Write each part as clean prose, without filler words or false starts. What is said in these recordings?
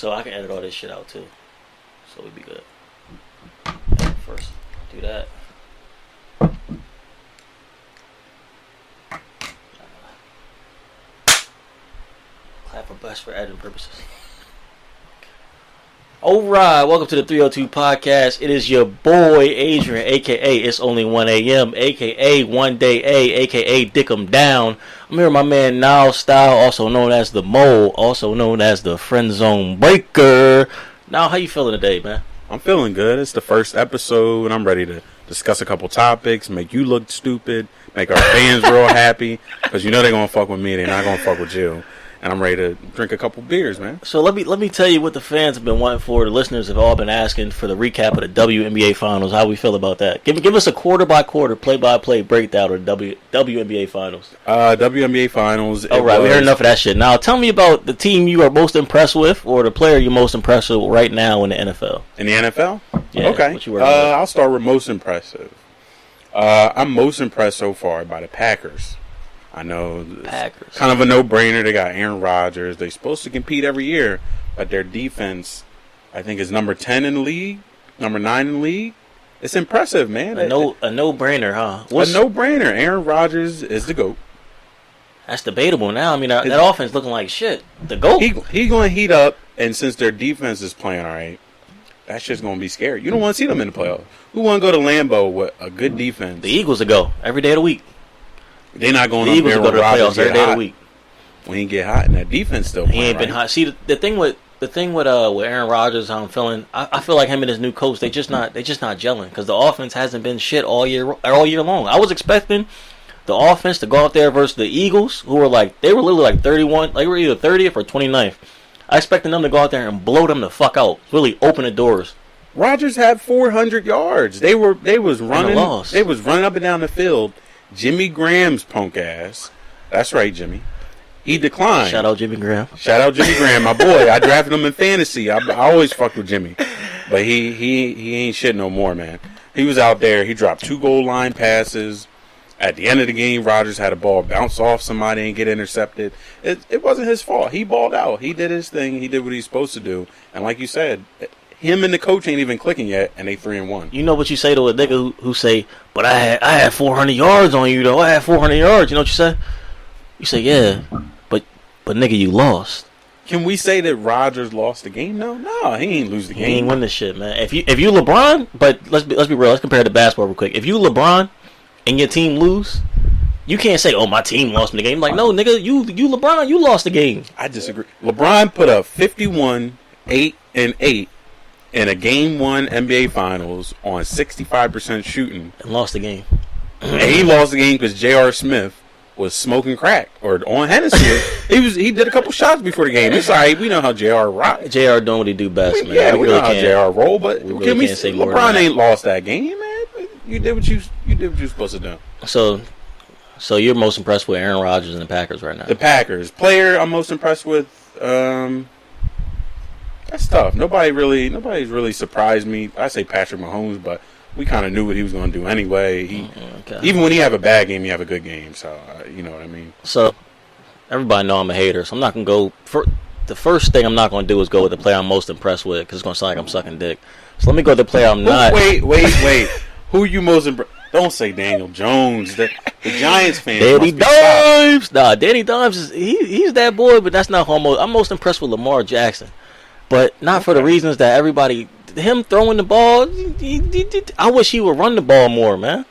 So I can edit all this shit out too. So we'd be good. First, do that. Clap for best for editing purposes. Alright, welcome to the 302 podcast. It is your boy Adrian, aka It's Only 1 a.m., aka One Day A, aka Dick 'em Down. I'm here with my man Now Style, also known as the Mole, also known as the Friend Zone Breaker. Now, how you feeling today, man? I'm feeling good. It's the first episode, and I'm ready to discuss a couple topics, make you look stupid, make our fans real happy, because you know they're going to fuck with me, they're not going to fuck with you. And I'm ready to drink a couple beers, man. So let me tell you what the fans have been wanting for. The listeners have all been asking for the recap of the WNBA Finals. How we feel about that? Give us a quarter by quarter, play by play breakdown of the WNBA Finals. WNBA Finals. All right, we heard enough of that shit. Now tell me about the team you are most impressed with, or the player you're most impressed with right now in the NFL. In the NFL? Yeah. Okay. What you working with? I'll start with most impressive. I'm most impressed so far by the Packers. I know Packers. Kind of a no-brainer. They got Aaron Rodgers. They're supposed to compete every year, but their defense, I think, is number 10 in the league, number 9 in the league. It's impressive, man. A no-brainer, huh? A no-brainer. Aaron Rodgers is the GOAT. That's debatable now. I mean, that offense looking like shit. The GOAT. He going to heat up, and since their defense is playing all right, that shit's going to be scary. You don't want to see them in the playoffs. Who want to go to Lambeau with a good defense? The Eagles will go every day of the week. They're not going the up Eagles there will go to the playoffs every day of the week. When he get hot, and that defense still playing, he ain't been hot. See, the thing with Aaron Rodgers, how I'm feeling, I feel like him and his new coach, they just not gelling because the offense hasn't been shit all year long. I was expecting the offense to go out there versus the Eagles, who were literally like 31, like they were either 30th or 29th. I expected them to go out there and blow them the fuck out, really open the doors. Rodgers had 400 yards. They was running up and down the field. Jimmy Graham's punk ass. That's right, Jimmy. He declined. Shout out Jimmy Graham. Shout out Jimmy Graham, my boy. I drafted him in fantasy. I always fucked with Jimmy, but he ain't shit no more, man. He was out there. He dropped 2 goal line passes. At the end of the game, Rodgers had a ball bounce off somebody and get intercepted. It wasn't his fault. He balled out. He did his thing. He did what he's supposed to do. And like you said, him and the coach ain't even clicking yet, and they 3-1. You know what you say to a nigga who say, "But I had 400 yards on you though. I had 400 yards." You know what you say? You say, "Yeah, but nigga, you lost." Can we say that Rodgers lost the game? No, he ain't lose the game. He ain't win this shit, man. If you LeBron, but let's be real. Let's compare it to basketball real quick. If you LeBron and your team lose, you can't say, "Oh, my team lost the game." Like, no, nigga, you LeBron, you lost the game. I disagree. LeBron put up 51, 8, and 8. In a Game 1 NBA Finals on 65% shooting. And lost the game. And he lost the game because J.R. Smith was smoking crack. Or on Hennessy. He did a couple shots before the game. It's all right. We know how J.R. rock. J.R. doing what he do best, man. Yeah, we know how J.R. roll. But can we say LeBron ain't lost that game, man. You did what you supposed to do. So you're most impressed with Aaron Rodgers and the Packers right now? The Packers. Player I'm most impressed with, that's tough. Nobody's really surprised me. I say Patrick Mahomes, but we kind of knew what he was going to do anyway. Even when he have a bad game, he have a good game. So you know what I mean. So everybody know I'm a hater. So I'm not going to go for the first thing. I'm not going to do is go with the player I'm most impressed with because it's going to sound like I'm sucking dick. So let me go with the player I'm not. Wait. Who you most impressed? Don't say Daniel Jones. The Giants fans. Danny Dimes. Nah, Danny Dimes he's that boy, but that's not who I'm most impressed with Lamar Jackson. But not for the reasons that everybody... Him throwing the ball... I wish he would run the ball more, man.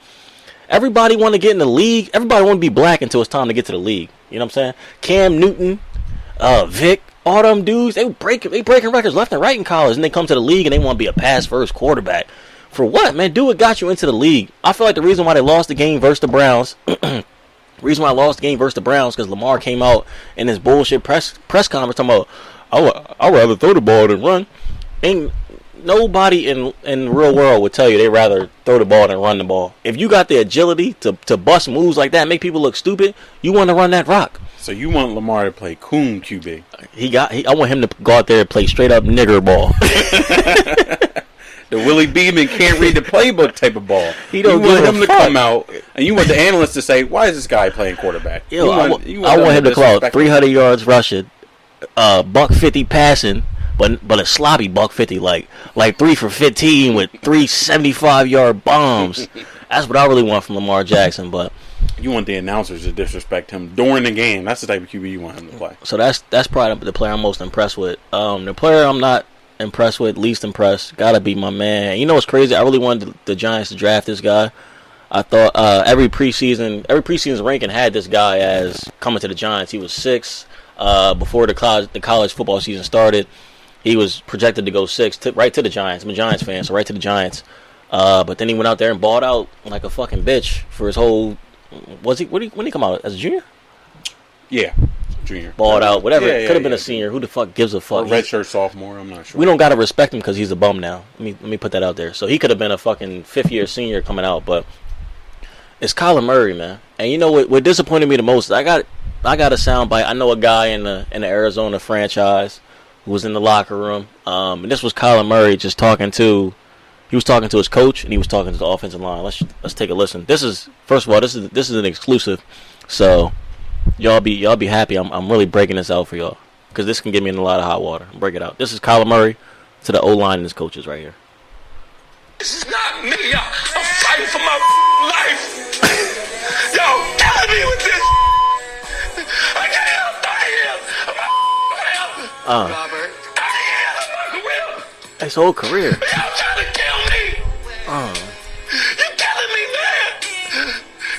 Everybody want to get in the league. Everybody want to be black until it's time to get to the league. You know what I'm saying? Cam Newton, Vic, all them dudes, they breaking records left and right in college, and they come to the league and they want to be a pass-first quarterback. For what, man? Do what got you into the league. I feel like the reason why they lost the game versus the Browns... reason why I lost the game versus the Browns because Lamar came out in his bullshit press conference talking about... I'd rather throw the ball than run. Ain't nobody in the real world would tell you they'd rather throw the ball than run the ball. If you got the agility to bust moves like that and make people look stupid, you want to run that rock. So you want Lamar to play coon QB? I want him to go out there and play straight up nigger ball. The Willie Beeman can't read the playbook type of ball. You want him to come out, and you want the analysts to say, "Why is this guy playing quarterback?" I want him to call 300 yards rushing, $150 passing, but a sloppy $150, like 3 for 15 with 3 75-yard bombs. That's what I really want from Lamar Jackson. But you want the announcers to disrespect him during the game. That's the type of QB you want him to play. So that's probably the player I'm most impressed with. The player I'm not impressed with, least impressed, gotta be my man. You know what's crazy? I really wanted the Giants to draft this guy. I thought every preseason ranking had this guy as coming to the Giants. He was 6 before the college football season started. He was projected to go 6 right to the Giants. I'm a Giants fan, so right to the Giants. But then he went out there and balled out like a fucking bitch for his whole. When did he come out as a junior? Yeah, junior. Balled out, whatever. Could have been a senior. Who the fuck gives a fuck? Or redshirt sophomore. I'm not sure. We don't gotta respect him because he's a bum now. Let me put that out there. So he could have been a fucking 5th-year senior coming out, but it's Kyler Murray, man. And you know what disappointed me the most? I got a soundbite. I know a guy in the Arizona franchise who was in the locker room. And this was Kyler Murray just talking to his coach, and he was talking to the offensive line. Let's take a listen. This is an exclusive, so y'all be happy. I'm really breaking this out for y'all because this can get me in a lot of hot water. Break it out. This is Kyler Murray to the O-line and his coaches right here. This is not me. I'm fighting for my life. Yo, killing me with this. I can't help. Robert. His whole career. Y'all trying to kill me. You killing me, man.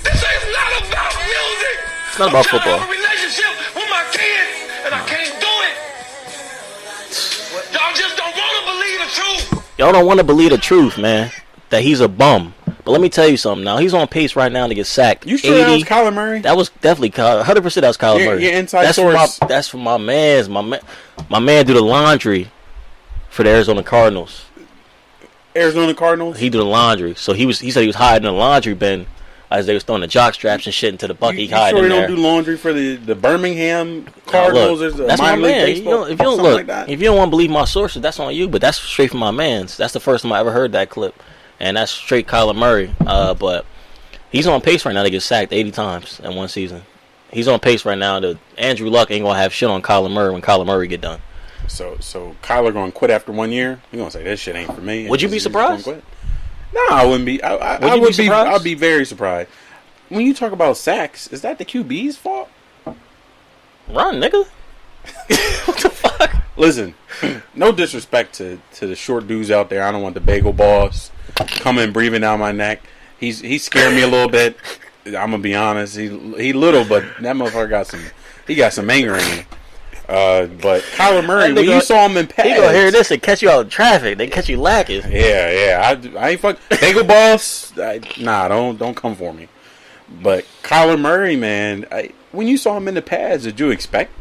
This is not about music. It's not about football. I have a relationship with my kids, and I can't do it. Y'all just don't want to believe the truth. Y'all don't want to believe the truth, man. That he's a bum. But let me tell you something. Now he's on pace right now to get sacked. You sure 80. that was Kyler Murray? That was definitely 100%. That was Kyler Murray. Your inside source. That's from my man's. My man do the laundry for the Arizona Cardinals. Arizona Cardinals. He do the laundry. So he said he was hiding in the laundry bin as they was throwing the jock straps and shit into the bucket. He hiding sure in there. You don't do laundry for the Birmingham Cardinals? Look, or that's my man. If you don't look, like if you don't want to believe my sources, that's on you. But that's straight from my man's. That's the first time I ever heard that clip, and that's straight Kyler Murray. But he's on pace right now to get sacked 80 times in one season. He's on pace right now. Andrew Luck ain't gonna have shit on Kyler Murray when Kyler Murray get done. So Kyler gonna quit after 1 year? He gonna say this shit ain't for me? Would you be surprised? No, I wouldn't be. I would be. I'd be very surprised. When you talk about sacks, is that the QB's fault? Run, nigga. What the fuck? Listen, no disrespect to the short dudes out there. I don't want the bagel boss coming breathing down my neck. He scared me a little bit. I'm gonna be honest. He little, but that motherfucker got some anger in him. But Kyler Murray, when you saw him in pads, he gonna hear this and catch you out in traffic. They catch you lacking. Yeah. I ain't fuck bagel boss. Don't come for me. But Kyler Murray, man, when you saw him in the pads, did you expect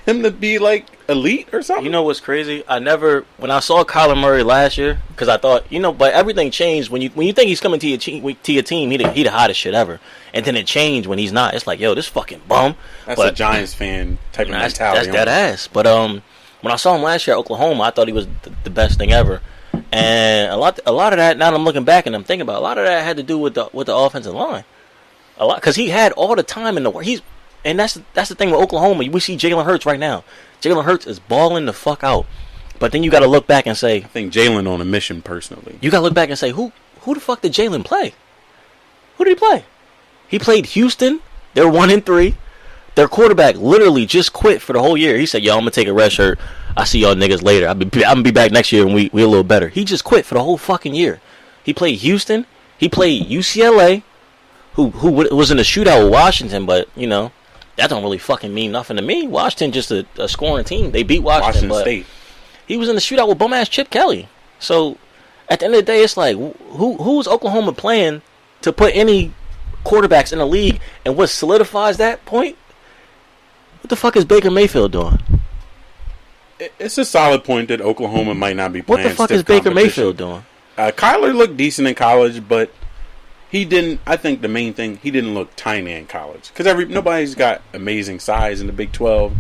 him to be like elite or something? You know what's crazy? When I saw Kyler Murray last year, because I thought, but everything changed when you think he's coming to your team, he the hottest shit ever, and then it changed when he's not. It's like, yo, this fucking bum. That's a Giants fan type of mentality. That's dead ass. But when I saw him last year at Oklahoma, I thought he was the best thing ever. And a lot of that. Now that I'm looking back and I'm thinking about a lot of that had to do with the offensive line. A lot, because he had all the time in the world. And that's the thing with Oklahoma. We see Jalen Hurts right now. Jalen Hurts is balling the fuck out. But then you got to look back and say, I think Jalen on a mission personally. You got to look back and say, who the fuck did Jalen play? Who did he play? He played Houston. They're 1-3. Their quarterback literally just quit for the whole year. He said, "Yo, I'm gonna take a red shirt. I see y'all niggas later. I'm gonna be back next year and we a little better." He just quit for the whole fucking year. He played Houston. He played UCLA, who was in a shootout with Washington, but that don't really fucking mean nothing to me. Washington just a scoring team. They beat Washington but State. He was in the shootout with bum ass Chip Kelly. So at the end of the day, it's like who's Oklahoma playing to put any quarterbacks in the league, and what solidifies that point? What the fuck is Baker Mayfield doing? It's a solid point that Oklahoma might not be playing. What the fuck is Baker Mayfield doing? Kyler looked decent in college, but he didn't. I think the main thing, he didn't look tiny in college because nobody's got amazing size in the Big 12.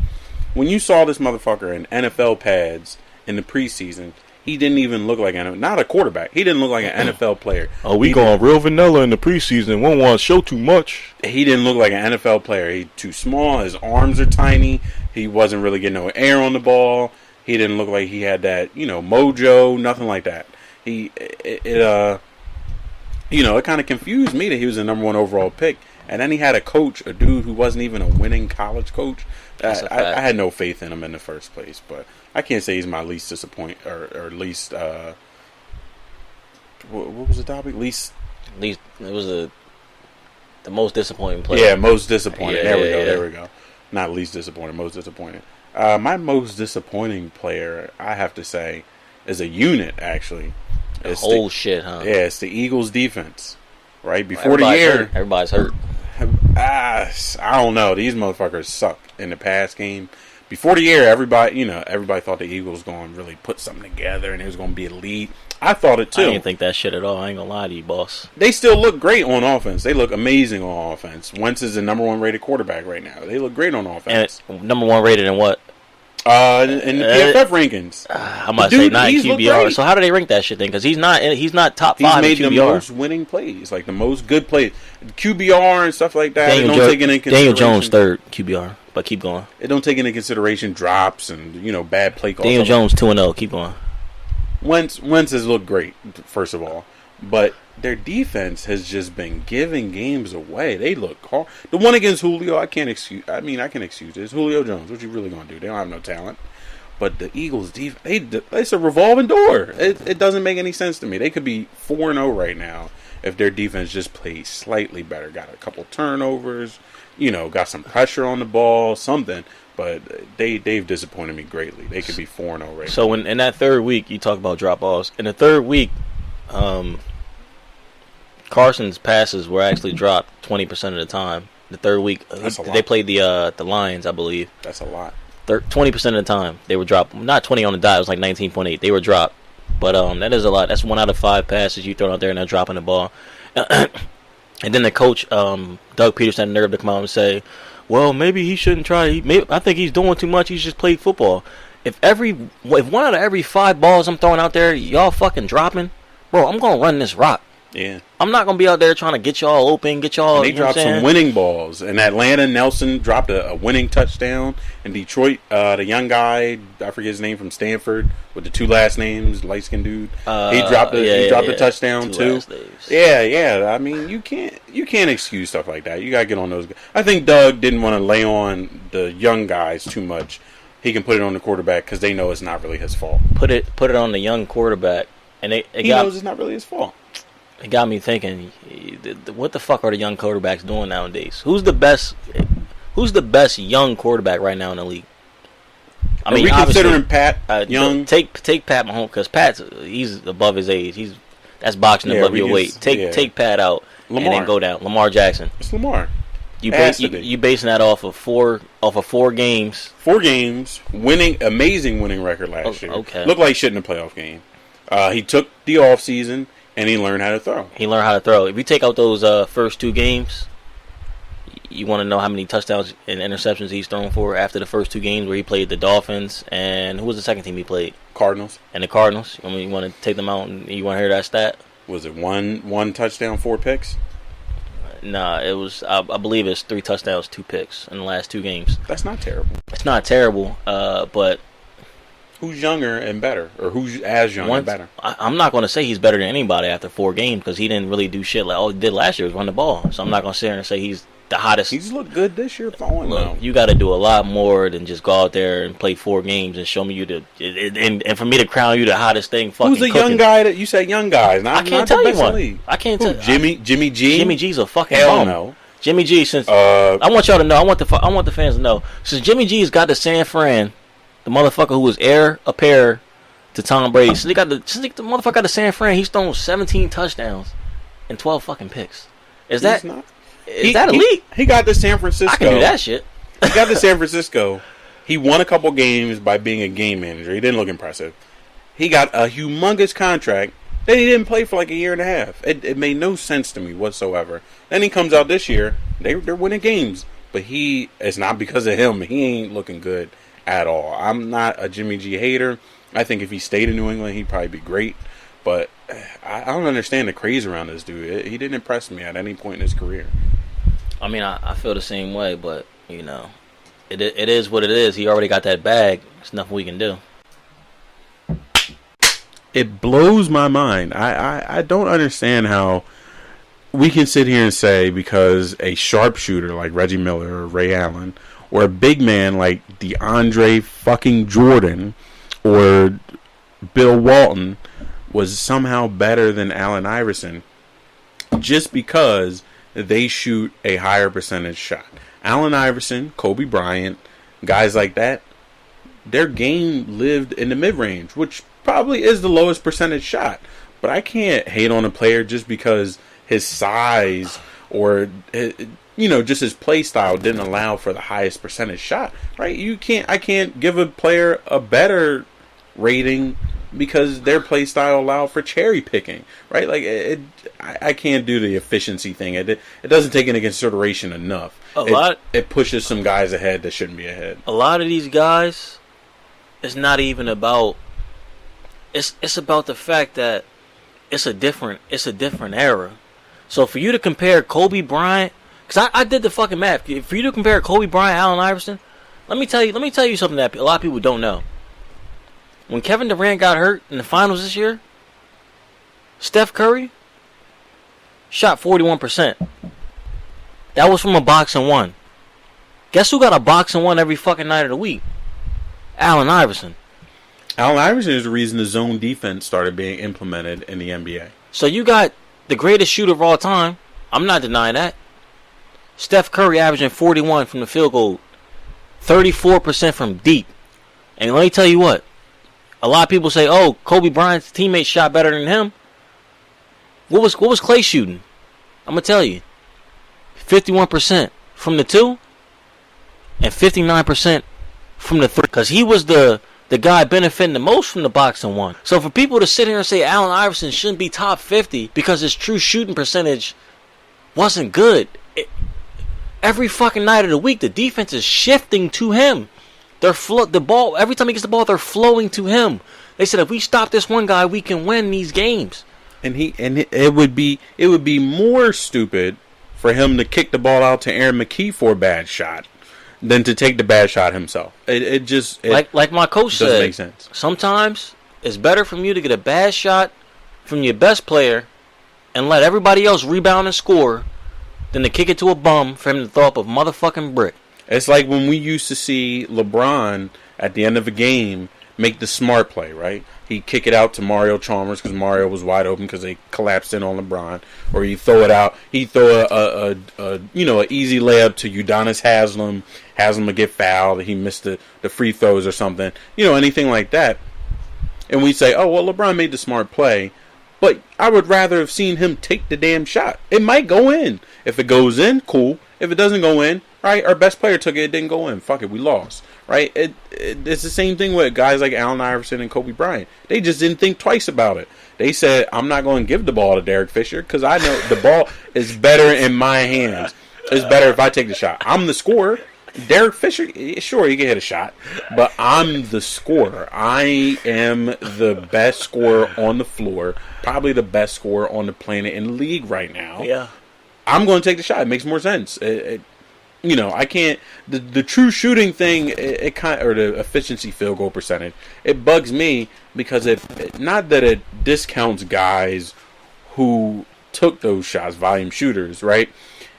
When you saw this motherfucker in NFL pads in the preseason, he didn't even look like not a quarterback. He didn't look like an NFL player. Oh, we going real vanilla in the preseason. Won't want to show too much. He didn't look like an NFL player. He's too small. His arms are tiny. He wasn't really getting no air on the ball. He didn't look like he had that, mojo, nothing like that. It kind of confused me that he was the number 1 overall pick. And then he had a coach, a dude who wasn't even a winning college coach. I had no faith in him in the first place. But I can't say he's my least disappointing, or least, what was the topic? Least, it was the most disappointing player. Yeah, most disappointing. Yeah, there we go. Not least disappointing, most disappointing. My most disappointing player, I have to say, is a unit, actually. It's whole shit, huh? Yeah, it's the Eagles' defense. Right? Before the year. Everybody's hurt. I don't know. These motherfuckers suck in the pass game. Before the year, everybody thought the Eagles going to really put something together and it was going to be elite. I thought it too. I didn't think that shit at all. I ain't gonna lie to you, boss. They still look great on offense. They look amazing on offense. Wentz is the number 1 rated quarterback right now. They look great on offense. And number 1 rated in what? In the PFF rankings. I must say not in QBR. So how do they rank that shit then? Because he's not top 5 in QBR. He's made the most winning plays, like the most good plays. QBR and stuff like that. Daniel Jones 3rd QBR. But keep going. It don't take into consideration drops and bad play calls. Daniel Jones 2-0. Keep going. Wentz has looked great, first of all, but their defense has just been giving games away. They look hard. The one against Julio, I can excuse it. It's Julio Jones. What you really gonna do? They don't have no talent. But the Eagles' defense, it's a revolving door. It doesn't make any sense to me. They could be 4-0 right now if their defense just plays slightly better. Got a couple turnovers, got some pressure on the ball, something. But they've disappointed me greatly. They could be 4-0 right now. So in that third week, you talk about drop-offs. In the third week, Carson's passes were actually dropped 20% of the time. The third week, they played the Lions, I believe. That's a lot. 20% of the time they were dropped. Not 20 on the dot. It was like 19.8. They were dropped. But that is a lot. That's 1 out of 5 passes you throw out there and they're dropping the ball. And then the coach, Doug Peterson, had the nerve to come out and say, well, maybe he shouldn't try. I think he's doing too much. He's just played football. If 1 out of every 5 balls I'm throwing out there, y'all fucking dropping, bro, I'm going to run this rock. Yeah. I'm not going to be out there trying to get y'all open, get y'all. And they dropped some winning balls. In Atlanta, Nelson dropped a winning touchdown. In Detroit, the young guy, I forget his name, from Stanford, with the 2 last names, light-skinned dude. He dropped a touchdown too. Yeah. I mean, you can't excuse stuff like that. You got to get on those guys. I think Doug didn't want to lay on the young guys too much. He can put it on the quarterback because they know it's not really his fault. Put it on the young quarterback, and he knows it's not really his fault. It got me thinking, what the fuck are the young quarterbacks doing nowadays? Who's the best young quarterback right now in the league? I mean, considering Pat Young? Take Pat Mahomes, because he's above his age. That's boxing above your weight. Take Pat out and then go down. Lamar Jackson. It's Lamar. You basing that off of 4 games. 4 games, amazing winning record last year. Okay. Looked like shit in the playoff game. He took the off season. And he learned how to throw. If you take out those first 2 games, you want to know how many touchdowns and interceptions he's thrown for after the first 2 games where he played the Dolphins and who was the second team he played? Cardinals. And the Cardinals. I mean, you want to take them out and you want to hear that stat? Was it one touchdown, 4 picks? Nah, it was. I believe it's 3 touchdowns, 2 picks in the last 2 games. That's not terrible. It's not terrible, but. Who's younger and better? Or who's as young and better? I'm not going to say he's better than anybody after 4 games because he didn't really do shit like all he did last year was run the ball. So I'm not going to sit here and say he's the hottest. He's looked good this year throwing though. You got to do a lot more than just go out there and play 4 games and show me and for me to crown you the hottest thing fucking Who's the young guy that you said young guys? I can't tell you one. I can't tell Jimmy G? Jimmy G's a fucking bum. No. Jimmy G, since I want y'all to know, I want the fans to know, since Jimmy G's got the San Fran, the motherfucker who was heir apparent to Tom Brady. Since the motherfucker got the San Fran, he's thrown 17 touchdowns and 12 fucking picks. Is that elite? He got the San Francisco. I can do that shit. He got the San Francisco. He won a couple games by being a game manager. He didn't look impressive. He got a humongous contract. Then he didn't play for like a year and a half. It made no sense to me whatsoever. Then he comes out this year. They're winning games. But it's not because of him. He ain't looking good at all. I'm not a Jimmy G hater. I think if he stayed in New England, he'd probably be great. But I don't understand the craze around this dude. He didn't impress me at any point in his career. I mean, I feel the same way, but, it is what it is. He already got that bag. There's nothing we can do. it blows my mind. I don't understand how we can sit here and say because a sharpshooter like Reggie Miller or Ray Allen or a big man like DeAndre fucking Jordan or Bill Walton was somehow better than Allen Iverson just because they shoot a higher percentage shot. Allen Iverson, Kobe Bryant, guys like that, their game lived in the mid-range, which probably is the lowest percentage shot. But I can't hate on a player just because his size or just his play style didn't allow for the highest percentage shot, right? I can't give a player a better rating because their play style allowed for cherry picking, right? Like I can't do the efficiency thing. It doesn't take into consideration enough. It pushes some guys ahead that shouldn't be ahead. A lot of these guys, it's not even about. It's about the fact that it's a different era. So for you to compare Kobe Bryant, because I did the fucking math. For you to compare Kobe Bryant, Allen Iverson, let me tell you something that a lot of people don't know. When Kevin Durant got hurt in the finals this year, Steph Curry shot 41%. That was from a box and one. Guess who got a box and one every fucking night of the week? Allen Iverson. Allen Iverson is the reason the zone defense started being implemented in the NBA. So you got the greatest shooter of all time. I'm not denying that. Steph Curry averaging 41 from the field goal, 34% from deep. And let me tell you what. A lot of people say, "Oh, Kobe Bryant's teammates shot better than him." What was Clay shooting? I'm gonna tell you, 51% from the two, and 59% from the three. Because he was the guy benefiting the most from the box and one. So for people to sit here and say Allen Iverson shouldn't be top 50 because his true shooting percentage wasn't good, every fucking night of the week the defense is shifting to him. The ball, every time he gets the ball, they're flowing to him. They said if we stop this one guy, we can win these games. And it would be more stupid for him to kick the ball out to Aaron McKee for a bad shot than to take the bad shot himself. Like my coach said, doesn't make sense. Sometimes it's better for you to get a bad shot from your best player and let everybody else rebound and score than to kick it to a bum for him to throw up a motherfucking brick. It's like when we used to see LeBron at the end of a game make the smart play, right? He'd kick it out to Mario Chalmers because Mario was wide open because they collapsed in on LeBron, or he'd throw it out. He'd throw an easy layup to Udonis Haslem. Haslem would get fouled. He missed the free throws or something. Anything like that. And we'd say, oh, well, LeBron made the smart play, but I would rather have seen him take the damn shot. It might go in. If it goes in, cool. If it doesn't go in, right, our best player took it, it didn't go in. Fuck it, we lost. Right? It's the same thing with guys like Allen Iverson and Kobe Bryant. They just didn't think twice about it. They said, I'm not going to give the ball to Derek Fisher because I know the ball is better in my hands. It's better if I take the shot. I'm the scorer. Derek Fisher, sure, he can hit a shot, but I'm the scorer. I am the best scorer on the floor, probably the best scorer on the planet in the league right now. Yeah. I'm going to take the shot. It makes more sense. I can't. The true shooting thing, or the efficiency field goal percentage, it bugs me because not that it discounts guys who took those shots, volume shooters, right?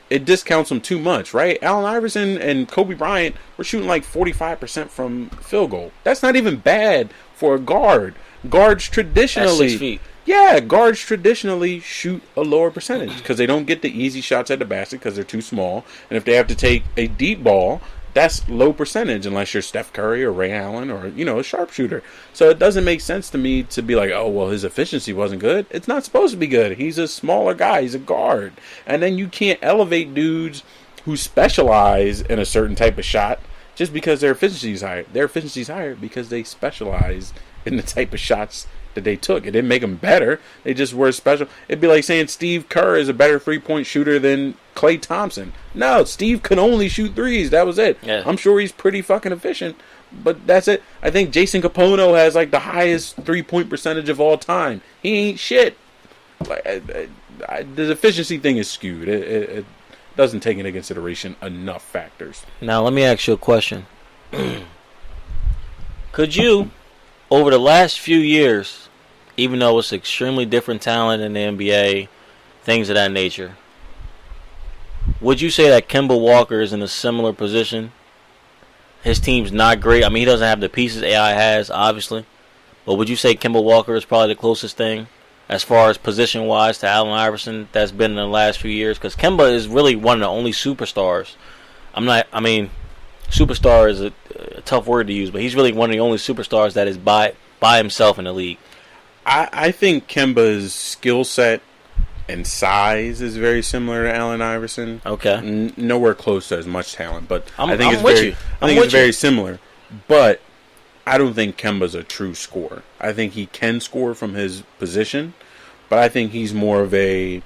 It discounts them too much, right? Allen Iverson and Kobe Bryant were shooting like 45% from field goal. That's not even bad for a guard. Guards traditionally, That's 6 feet. Yeah, guards traditionally shoot a lower percentage because they don't get the easy shots at the basket because they're too small. And if they have to take a deep ball, that's low percentage unless you're Steph Curry or Ray Allen or, a sharpshooter. So it doesn't make sense to me to be like, oh, well, his efficiency wasn't good. It's not supposed to be good. He's a smaller guy. He's a guard. And then you can't elevate dudes who specialize in a certain type of shot just because their efficiency is higher. Their efficiency is higher because they specialize in the type of shots that they took. It didn't make them better. They just were special. It'd be like saying Steve Kerr is a better three-point shooter than Klay Thompson. No, Steve could only shoot threes. That was it. Yeah. I'm sure he's pretty fucking efficient, but that's it. I think Jason Capono has like the highest three-point percentage of all time. He ain't shit. The efficiency thing is skewed. It doesn't take into consideration enough factors. Now, let me ask you a question. Could you, over the last few years, even though it's extremely different talent in the NBA, things of that nature. Would you say that Kemba Walker is in a similar position? His team's not great. I mean, he doesn't have the pieces AI has, obviously. But would you say Kemba Walker is probably the closest thing as far as position-wise to Allen Iverson that's been in the last few years? Because Kemba is really one of the only superstars. Superstar is a tough word to use, but he's really one of the only superstars that is by himself in the league. I think Kemba's skill set and size is very similar to Allen Iverson. Okay. Nowhere close to as much talent, but I think I'm with you. it's very similar. But I don't think Kemba's a true scorer. I think he can score from his position, but I think he's more of a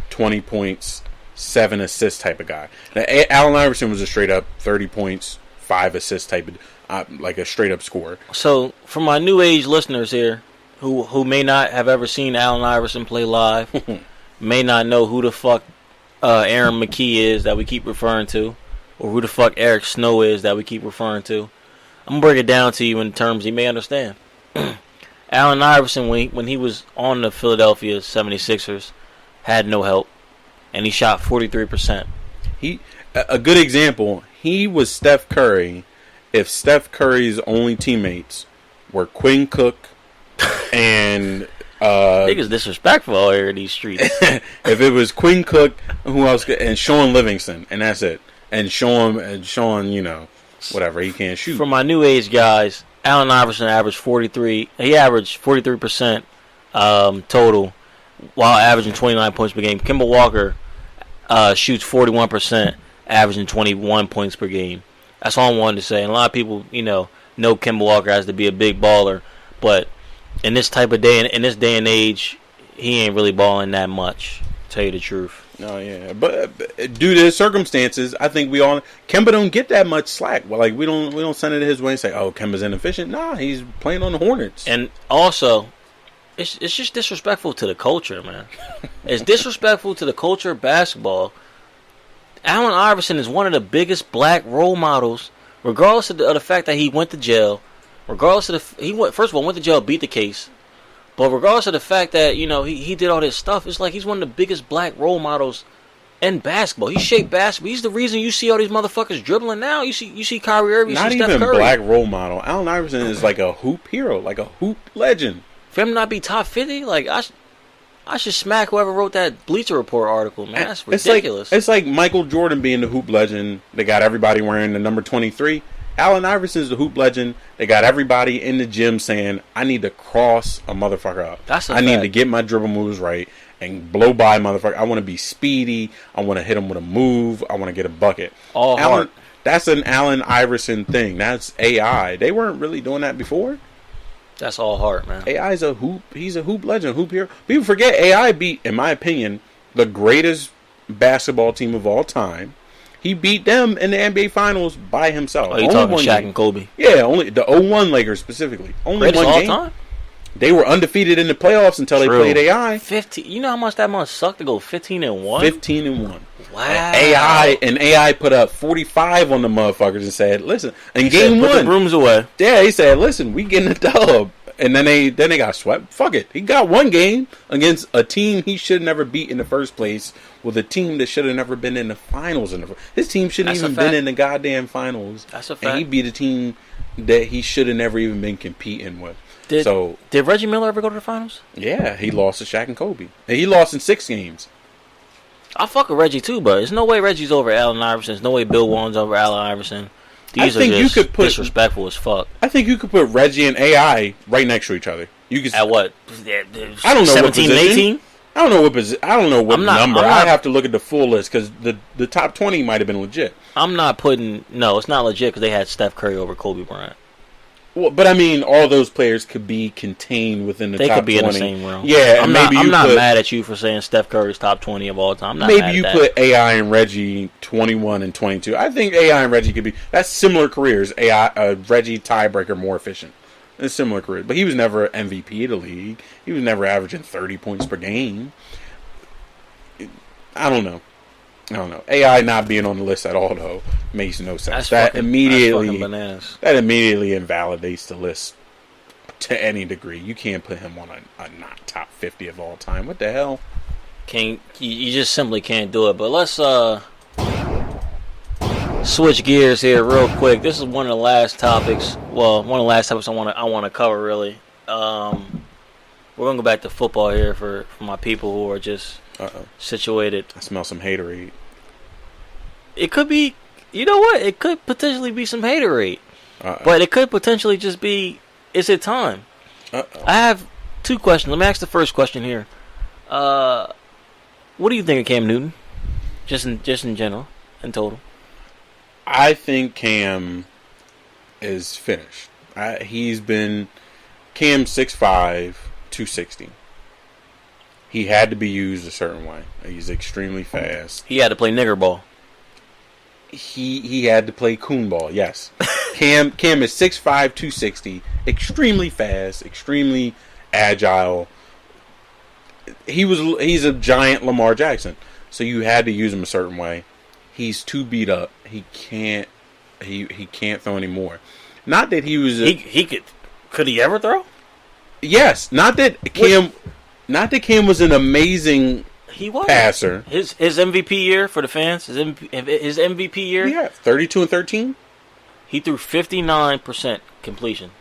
20 points, 7 assists type of guy. Now, Allen Iverson was a straight up 30 points, 5 assists type of, like a straight up scorer. So, for my new age listeners here, who may not have ever seen Allen Iverson play live, may not know who the fuck Aaron McKee is that we keep referring to, or who the fuck Eric Snow is that we keep referring to, I'm going to break it down to you in terms you may understand. Allen Iverson, when he was on the Philadelphia 76ers, had no help, and he shot 43%. A good example, he was Steph Curry if Steph Curry's only teammates were Quinn Cook and... niggas disrespectful out here in these streets. If it was Quinn Cook, who else? And Sean Livingston, and that's it. And Sean, whatever, he can't shoot. For my new age guys, Allen Iverson averaged 43. He averaged 43% total, while averaging 29 points per game. Kemba Walker shoots 41%, averaging 21 points per game. That's all I wanted to say. And a lot of people, know Kemba Walker has to be a big baller, but in this type of day, in this day and age, he ain't really balling that much. To tell you the truth. Oh yeah, but due to his circumstances, I think Kemba don't get that much slack. Well, like we don't send it his way and say, "Oh, Kemba's inefficient." Nah, he's playing on the Hornets. And also, it's just disrespectful to the culture, man. It's disrespectful to the culture of basketball. Allen Iverson is one of the biggest black role models, regardless of the fact that he went to jail. Regardless of first of all went to jail, beat the case. But regardless of the fact that, he did all this stuff, it's like he's one of the biggest black role models in basketball. He shaped basketball. He's the reason you see all these motherfuckers dribbling now. You see Kyrie Irving, not even Steph Curry. Black role model. Allen Iverson is like a hoop hero, like a hoop legend. For him not be top 50, like I should smack whoever wrote that Bleacher Report article, man. That's ridiculous. It's like Michael Jordan being the hoop legend. They got everybody wearing the number 23. Allen Iverson's the hoop legend. They got everybody in the gym saying, I need to cross a motherfucker up. I need to get my dribble moves right and blow by a motherfucker. I want to be speedy. I want to hit him with a move. I want to get a bucket. That's an Allen Iverson thing. That's AI. They weren't really doing that before. That's all heart, man. AI's a hoop. He's a hoop legend, hoop hero. People forget AI beat, in my opinion, the greatest basketball team of all time. He beat them in the NBA Finals by himself. Oh, you talking Shaq and Kobe? Yeah, only the 01 Lakers specifically. Only greatest one all game. Time? They were undefeated in the playoffs until they played AI. 15. You know how much that must suck to go 15-1? 15-1. Wow. AI put up 45 on the motherfuckers and said, "Listen." And game one, put the brooms away. Yeah, he said, "Listen, we getting a dub." And then they got swept. Fuck it. He got one game against a team he should have never beat in the first place, with a team that should have never been in the finals. His team shouldn't even been in the goddamn finals. That's a fact. And he beat a team that he should have never even been competing with. Did Reggie Miller ever go to the finals? Yeah, he lost to Shaq and Kobe. And he lost in 6 games. I fuck with Reggie too, but there's no way Reggie's over Allen Iverson. There's no way Bill Walton's over Allen Iverson. These are just disrespectful as fuck. I think you could put Reggie and AI right next to each other. You could at what? I don't know 17 and 18. I don't know what number. I have to look at the full list because the top 20 might have been legit. I'm not putting. No, it's not legit because they had Steph Curry over Kobe Bryant. Well, but I mean, all those players could be contained within the top 20. They could be 20. In the same realm. Yeah, I'm not mad at you for saying Steph Curry's top 20 of all time. I'm not maybe mad you at put AI and Reggie 21 and 22. I think AI and Reggie could be. That's similar careers. Reggie tiebreaker more efficient. It's similar careers, but he was never MVP of the league. He was never averaging 30 points per game. I don't know. AI not being on the list at all, though, makes no sense. That immediately invalidates the list to any degree. You can't put him on a not top 50 of all time. What the hell? You just simply can't do it. But let's switch gears here real quick. This is one of the last topics. Well, one of the last topics I want to cover really. We're gonna go back to football here for my people who are just situated. I smell some haterade. It could be, you know what? It could potentially be some haterade, but it could potentially just be, is it time? I have two questions. Let me ask the first question here. What do you think of Cam Newton? Just in general, in total. I think Cam is finished. He's been Cam 6'5", 260. He had to be used a certain way. He's extremely fast. He had to play nigger ball. He had to play coon ball. Yes. Cam is 6'5", 260. Extremely fast. Extremely agile. He's a giant Lamar Jackson. So you had to use him a certain way. He's too beat up. He can't throw anymore. Not that he was could he ever throw? Yes, not that Cam was an amazing passer. His MVP year for the fans, his MVP year. Yeah, 32 and 13. He threw 59% completion.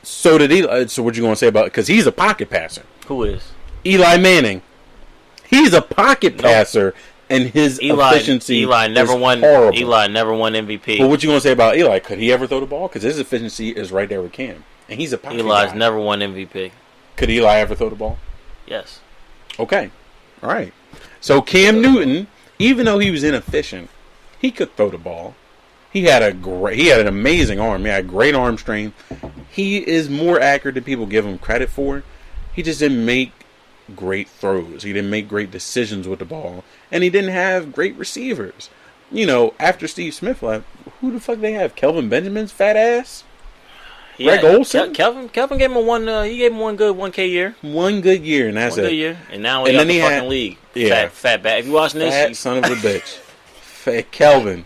So did Eli. So what you going to say about? Because he's a pocket passer. Who is? Eli Manning. He's a pocket passer, and his efficiency. Eli never won. Horrible. Eli never won MVP. Well, what you going to say about Eli? Could he ever throw the ball? Because his efficiency is right there with Cam, and he's a pocket Eli's guy. never won MVP. Could Eli ever throw the ball? Yes. Okay. All right. So Cam Newton, even though he was inefficient, he could throw the ball. He had an amazing arm. He had great arm strength. He is more accurate than people give him credit for. He just didn't make great throws. He didn't make great decisions with the ball, and he didn't have great receivers. You know, after Steve Smith left, who the fuck they have? Kelvin Benjamin's fat ass. Greg Olsen. Kelvin gave him one. He gave him one good 1K year. One good year, and that's it. 1 good year, and now he got the fucking league. Yeah, fat bat. If you watching this, fat son of a bitch. Fat Kelvin.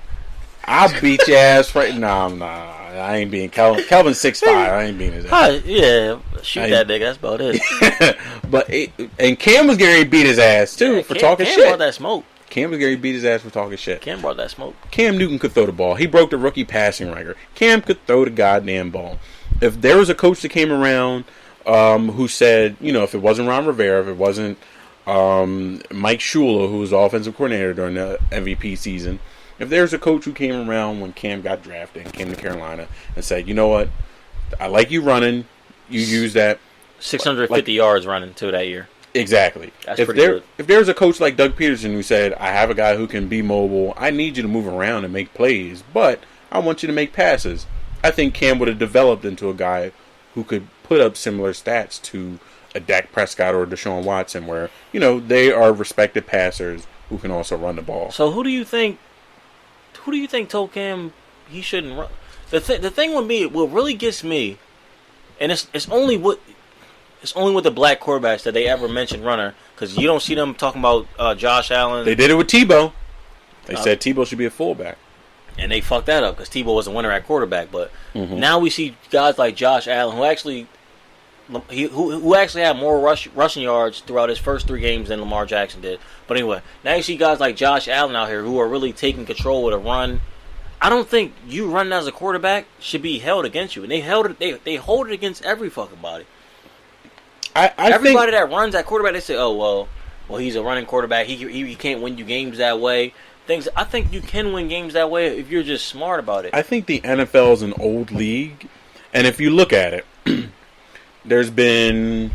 I'll beat your ass right now. Nah, I ain't being Kelvin. Kelvin's 6'5". I ain't being his ass. Yeah, shoot that nigga. That's about it. And Cam was getting ready to beat his ass too for talking shit. Cam brought that smoke. Cam was getting ready to beat his ass for talking shit. Cam brought that smoke. Cam Newton could throw the ball. He broke the rookie passing record. Cam could throw the goddamn ball. If there was a coach that came around who said, you know, if it wasn't Ron Rivera, if it wasn't Mike Shula, who was the offensive coordinator during the MVP season, if there's a coach who came around when Cam got drafted and came to Carolina and said, you know what, I like you running, you use that. 650 yards running too that year. Exactly. That's pretty good. If there's a coach like Doug Peterson who said, I have a guy who can be mobile, I need you to move around and make plays, but I want you to make passes. I think Cam would have developed into a guy who could put up similar stats to a Dak Prescott or Deshaun Watson, where, you know, they are respected passers who can also run the ball. So who do you think told Cam he shouldn't run? The thing with me, what really gets me, and it's only with the black quarterbacks that they ever mention runner, because you don't see them talking about Josh Allen. They did it with Tebow. They said Tebow should be a fullback. And they fucked that up because Tebow was a winner at quarterback. But now we see guys like Josh Allen who actually had more rushing yards throughout his first 3 games than Lamar Jackson did. But anyway, now you see guys like Josh Allen out here who are really taking control with a run. I don't think you running as a quarterback should be held against you. And they hold it against every fucking body. Everybody that runs at quarterback, they say, oh, well, he's a running quarterback. He can't win you games that way. I think you can win games that way if you're just smart about it. I think the NFL is an old league, and if you look at it, there's been,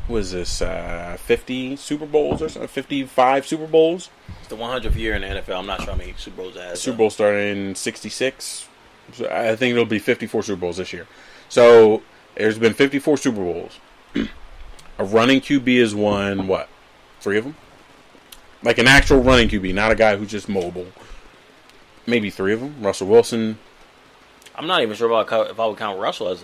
50 Super Bowls or something? 55 Super Bowls? It's the 100th year in the NFL. I'm not sure how many Super Bowls it has. Super Bowl started in 66. So I think it'll be 54 Super Bowls this year. So there's been 54 Super Bowls. A running QB has won, 3 of them? Like an actual running QB, not a guy who's just mobile. Maybe 3 of them. Russell Wilson. I'm not even sure if I would count Russell as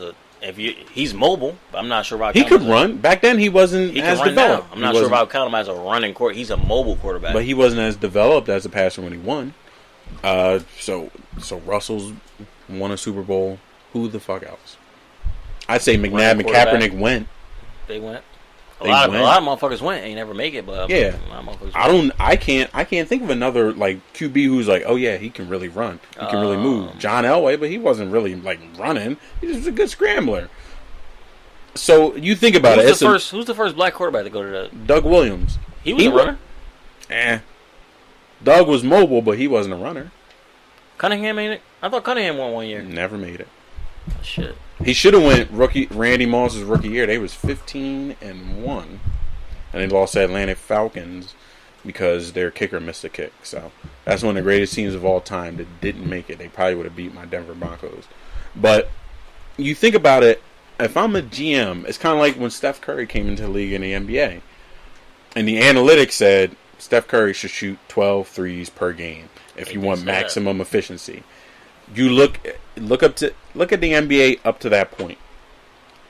he's mobile, but I'm not sure about. He could run. Back then, he wasn't as developed. I'm not sure if I would count him as a running quarterback. He's a mobile quarterback, but he wasn't as developed as a passer when he won. So Russell's won a Super Bowl. Who the fuck else? I'd say McNabb running and quarterback. Kaepernick went. They went. A They lot went. of motherfuckers went. Ain't never make it, but Yeah. a lot of motherfuckers went. I can't think of another like QB who's like, oh yeah, he can really run. He can really move. John Elway, but he wasn't really like running. He just was a good scrambler. So you think about it. Who's the first black quarterback to go to the? Doug Williams. He was a runner. Doug was mobile, but he wasn't a runner. Cunningham ain't it? I thought Cunningham won 1 year. Never made it. Oh, shit. He should have went Randy Moss's rookie year. They was 15-1, and they lost to Atlantic Falcons because their kicker missed a kick. So that's one of the greatest teams of all time that didn't make it. They probably would have beat my Denver Broncos. But you think about it. If I'm a GM, it's kind of like when Steph Curry came into the league in the NBA, and the analytics said Steph Curry should shoot 12 threes per game if you want maximum efficiency. You look at the NBA up to that point.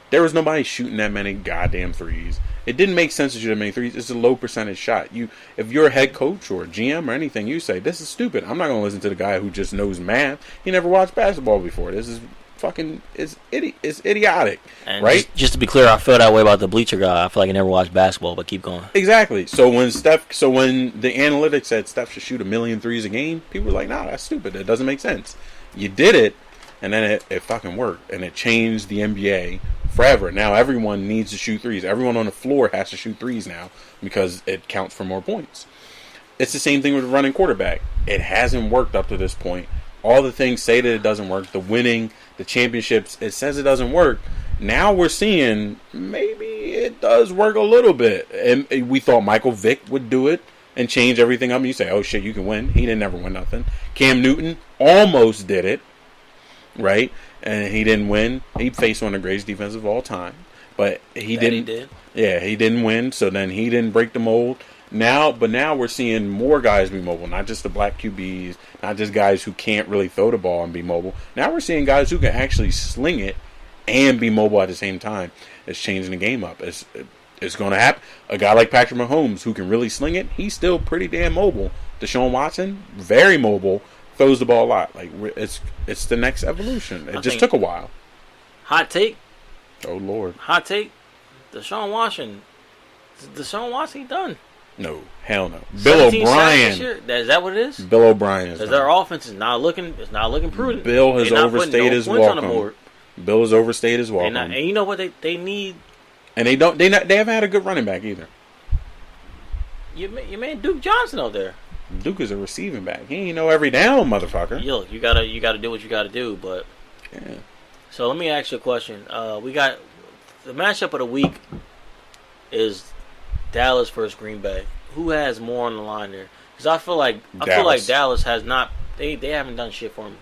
There was nobody shooting that many goddamn threes. It didn't make sense to shoot that many threes. It's a low percentage shot. If you're a head coach or a GM or anything, you say this is stupid. I'm not going to listen to the guy who just knows math. He never watched basketball before. This is fucking it's idiotic, and right? Just to be clear, I feel that way about the bleacher guy. I feel like I never watched basketball, but keep going. Exactly. So when the analytics said Steph should shoot 1 million threes a game, people were like, "Nah, that's stupid. That doesn't make sense." You did it, and then it fucking worked, and it changed the NBA forever. Now everyone needs to shoot threes. Everyone on the floor has to shoot threes now because it counts for more points. It's the same thing with running quarterback. It hasn't worked up to this point. All the things say that it doesn't work. The winning, the championships, it says it doesn't work. Now we're seeing maybe it does work a little bit. And we thought Michael Vick would do it and change everything up. And you say, oh shit, you can win. He didn't never win nothing. Cam Newton almost did it, right? And he didn't win. He faced one of the greatest defenses of all time. But he didn't. Yeah, he didn't win. So then he didn't break the mold. Now we're seeing more guys be mobile, not just the black QBs, not just guys who can't really throw the ball and be mobile. Now we're seeing guys who can actually sling it and be mobile at the same time. It's changing the game up. It's going to happen. A guy like Patrick Mahomes who can really sling it, he's still pretty damn mobile. Deshaun Watson, very mobile, throws the ball a lot. Like it's the next evolution. It just took a while. Hot take. Oh Lord. Hot take. Deshaun Watson, he done. No, hell no. Bill O'Brien. Is that what it is? Bill O'Brien is. Because their offense is not looking prudent. Bill has overstayed his welcome. Bill has overstayed his welcome. And you know what they need? And they haven't had a good running back either. You man Duke Johnson out there. Duke is a receiving back. He ain't no every down motherfucker. Look, you gotta do what you gotta do. But yeah. So let me ask you a question. We got the matchup of the week is Dallas versus Green Bay. Who has more on the line there? Because I feel like Dallas has not. They haven't done shit for me.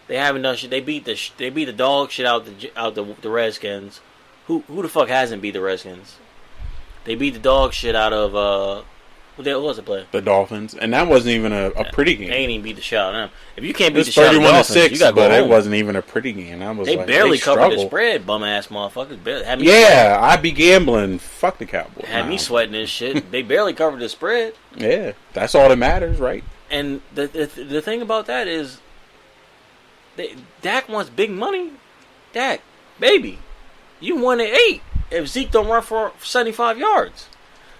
They haven't done shit. They beat the dog shit out the Redskins. Who the fuck hasn't beat the Redskins? They beat the dog shit out of who was it play? The Dolphins, and that wasn't even a pretty game. They ain't even beat the shit out of them. If you can't beat the shit out of the Dolphins, 31-6, you gotta go but home. it wasn't even a pretty game. They barely covered the spread, bum ass motherfuckers. I be gambling. Fuck the Cowboys. Had me sweating this shit. They barely covered the spread. Yeah, that's all that matters, right? And the thing about that is, Dak wants big money. Dak, baby, you won at 8 if Zeke don't run for 75 yards.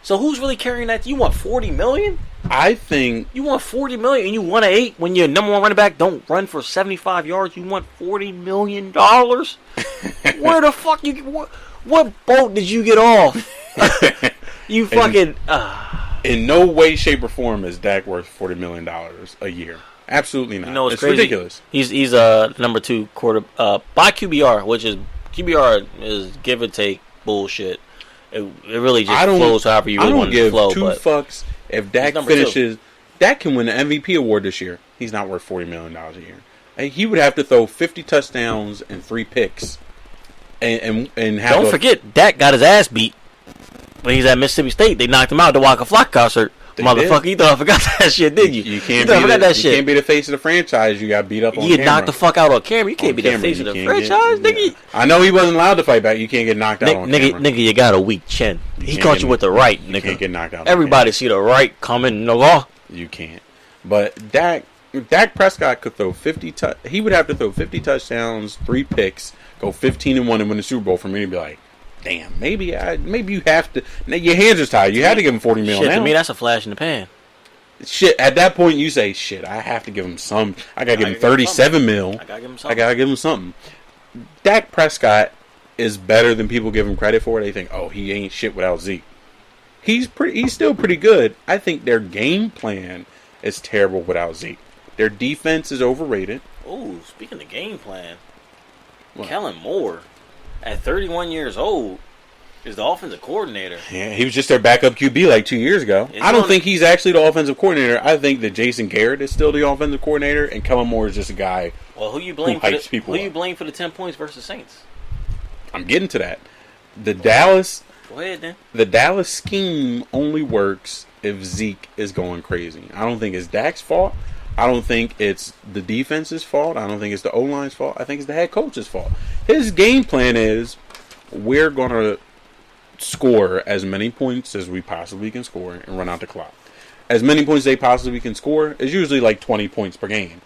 So who's really carrying that? You want $40 million? I think you want $40 million and you won at 8 when your number one running back don't run for 75 yards. You want $40 million? Where the fuck what boat did you get off? You fucking. In no way, shape, or form is Dak worth $40 million a year. Absolutely not. You know it's crazy. Ridiculous. He's number 2 quarter by QBR, which is QBR is give or take bullshit. It really just flows however you really want it to flow. I don't give two fucks if Dak finishes. 2. Dak can win the MVP award this year. He's not worth $40 million a year. He would have to throw 50 touchdowns and 3 picks, and have. Don't forget, Dak got his ass beat when he's at Mississippi State. They knocked him out to Waka Flocka concert. Motherfucker, you thought I forgot that shit, didn't you? You can't be the face of the franchise. You got beat up on camera. You knocked the fuck out on camera. You can't be the face of the franchise, nigga. I know he wasn't allowed to fight back. You can't get knocked out on camera. Nigga, you got a weak chin. He caught you with the right, nigga. You can't get knocked out. Everybody see the right coming, no. You can't. But Dak Prescott could throw 50. He would have to throw 50 touchdowns, 3 picks go 15-1 and win the Super Bowl for me to be like, damn, maybe you have to. Now your hands are tied. You had to give him $40 million. Shit, now. to me, that's a flash in the pan. Shit, at that point you say, shit, I have to give him some. I gotta give him $37 million. I gotta give him something. I gotta give him something. Dak Prescott is better than people give him credit for. They think, oh, he ain't shit without Zeke. He's still pretty good. I think their game plan is terrible without Zeke. Their defense is overrated. Ooh, speaking of game plan, What? Kellen Moore, at 31 years old, is the offensive coordinator. Yeah, he was just their backup QB like 2 years ago. Is I don't he think he's actually the offensive coordinator. I think that Jason Garrett is still the offensive coordinator, and Kellen Moore is just a guy. Well, who you blame Who for hypes people who you up. blame for the 10 points versus Saints? I'm getting to that. The Dallas Go ahead then. The Dallas scheme only works if Zeke is going crazy. I don't think it's Dak's fault. I don't think it's the defense's fault. I don't think it's the O-line's fault. I think it's the head coach's fault. His game plan is, we're going to score as many points as we possibly can score and run out the clock. As many points they possibly can score is usually like 20 points per game,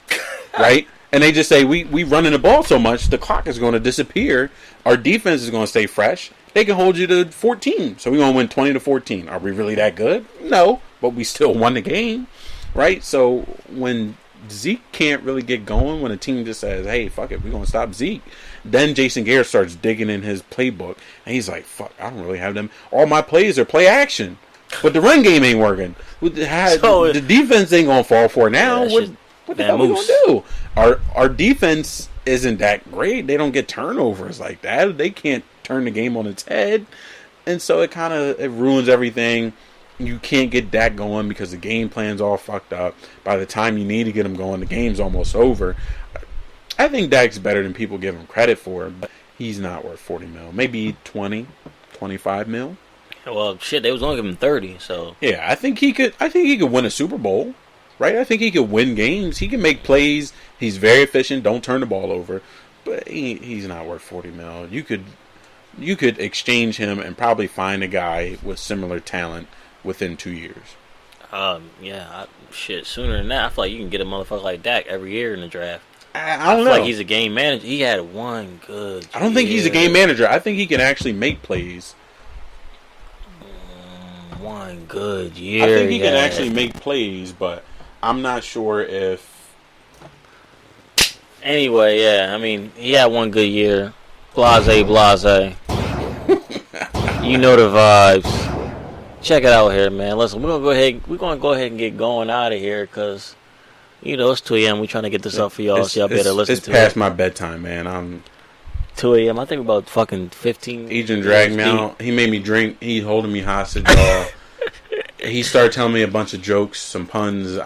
right? And they just say, we running the ball so much, the clock is going to disappear. Our defense is going to stay fresh. They can hold you to 14. So we're going to win 20-14. Are we really that good? No, but we still won the game, right? So when Zeke can't really get going, when a team just says, hey, fuck it, we're going to stop Zeke, then Jason Garrett starts digging in his playbook. And he's like, fuck, I don't really have them. All my plays are play action. But the run game ain't working. The defense ain't going to fall for it now. Yeah, What the hell are we going to do? Our defense isn't that great. They don't get turnovers like that. They can't turn the game on its head. And so it ruins everything. You can't get Dak going because the game plan's all fucked up. By the time you need to get him going, the game's almost over. I think Dak's better than people give him credit for, but he's not worth $40 million. Maybe 20, 25 mil. Well, shit, they was only giving him 30, so. Yeah, I think he could win a Super Bowl. Right? I think he could win games. He can make plays. He's very efficient. Don't turn the ball over. But he's not worth $40 million. You could exchange him and probably find a guy with similar talent within 2 years. Shit, sooner than that. I feel like you can get a motherfucker like Dak every year in the draft. I don't know. Like he's a game manager. He had one good. I don't think he's a game manager. I think he can actually make plays. One good year. I think he can actually make plays, but I'm not sure if. Anyway, yeah, I mean, he had one good year. Blase. You know the vibes. Check it out here, man. Listen, we're gonna go ahead and get going out of here because, you know, it's 2 a.m. We're trying to get this up for y'all, so y'all better listen to it. It's past my bedtime, man. I'm 2 a.m. I think about fucking 15. Agent dragged me out. He made me drink. He holding me hostage, y'all. He started telling me a bunch of jokes, some puns.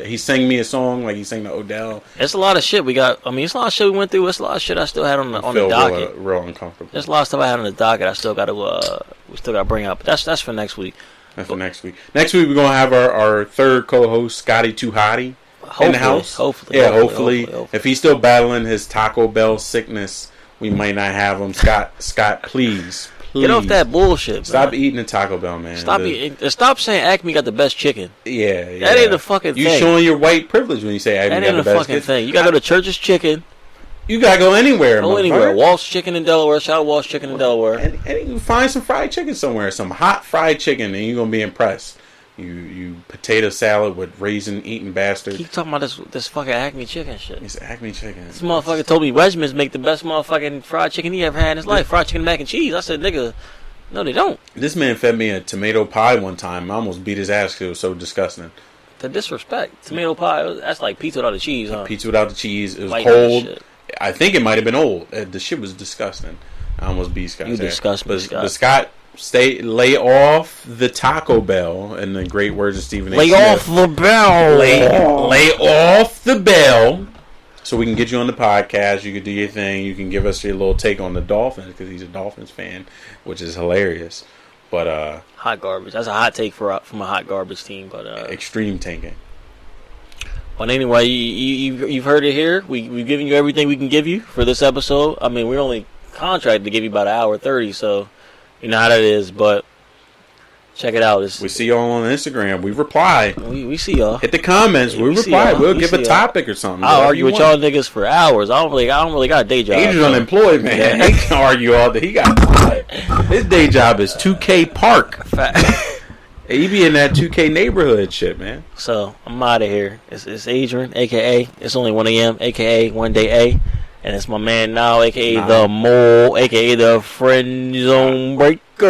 He sang me a song like he sang to Odell. It's a lot of shit we got. I mean, it's a lot of shit we went through. It's a lot of shit I still had on the docket. Real uncomfortable. There's a lot of stuff I had on the docket. I still got to we still got to bring up. But that's for next week. That's for next week. Next week we're gonna have our third co-host, Scotty Too Hottie, in the house. Hopefully. If he's still battling his Taco Bell sickness, we might not have him. Scott, please. Get off that bullshit. Stop man. eating the Taco Bell, man. Stop saying Acme got the best chicken. Yeah. That ain't the fucking thing. You showing your white privilege when you say Acme got the best. That ain't the fucking thing. You gotta go to Church's Chicken. You gotta go anywhere. Go anywhere. Walsh Chicken in Delaware. Shout out Walsh Chicken in Delaware. And you find some fried chicken somewhere, some hot fried chicken, and you're gonna be impressed. You potato salad with raisin eating bastard. Keep talking about this fucking Acme chicken shit. It's Acme chicken. This motherfucker told me Wedgman's make the best motherfucking fried chicken he ever had in his life. Fried chicken and mac and cheese. I said, nigga, no, they don't. This man fed me a tomato pie one time. I almost beat his ass because it was so disgusting. The disrespect. Tomato pie, that's like pizza without the cheese, huh? Pizza without the cheese. It was White cold. I think it might have been old. The shit was disgusting. I almost beat Scott. You disgust me, Scott. But Scott, lay off the Taco Bell, in the great words of Stephen A. Lay off the bell. Lay off the bell. So we can get you on the podcast. You can do your thing. You can give us your little take on the Dolphins because he's a Dolphins fan, which is hilarious. But hot garbage. That's a hot take from a hot garbage team. But extreme tanking. But anyway, you've heard it here. We've given you everything we can give you for this episode. I mean, we're only contracted to give you about 1 hour 30, so you know how that is. But Check it out. We see y'all on Instagram. We reply. We see y'all. Hit the comments. We see reply. y'all. We'll We give see a y'all. topic or something. I'll whatever argue you with want. y'all niggas for hours. I don't really got a day job. Adrian's so- unemployed, man. Yeah. He can argue all day. He got his day job is 2K Park. He be in that 2K neighborhood shit, man. So I'm out of here. It's Adrian, aka it's only 1 a.m., aka One Day A, and it's my man now, aka the Mole, aka the Friend Zone Breaker. I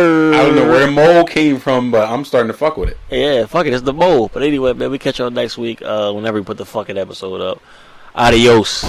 don't know where the mole came from, but I'm starting to fuck with it. Yeah, fuck it, it's the Mole. But anyway, man, we catch y'all next week. Whenever we put the fucking episode up. Adios.